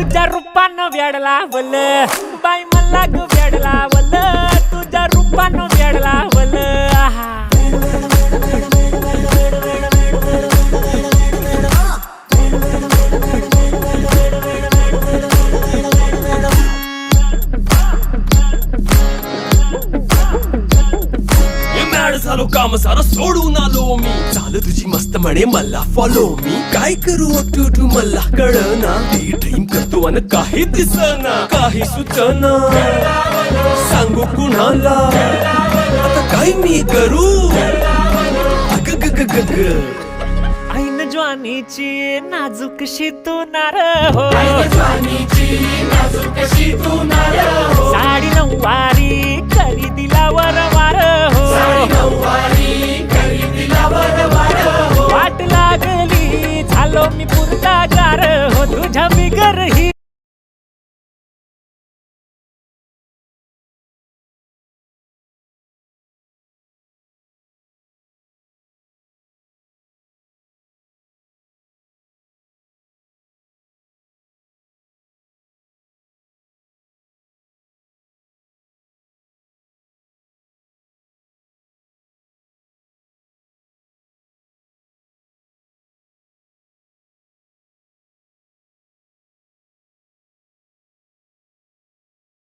तुझ्या रूपानं वेड लावल बाई मला ग वेड लावल तुझ्या रूपानं वेड लावल आहा झालो काम सारं सोडून आलो मी चाल तुझी मस्त म्हणे मला फॉलो मी काय करू टू मला कळना ती ड्रीम करतो अन काही दिसना काही सुचना सांगू कुणाला आता काय मी करू अग ग ग ग ग ऐन ज्वानीची नाजूकशी तू नार हो साडी नऊवारी करी दिला वरवार हो वाट लागली झालो मी पुरता गार हो तुझ्या बिगर ही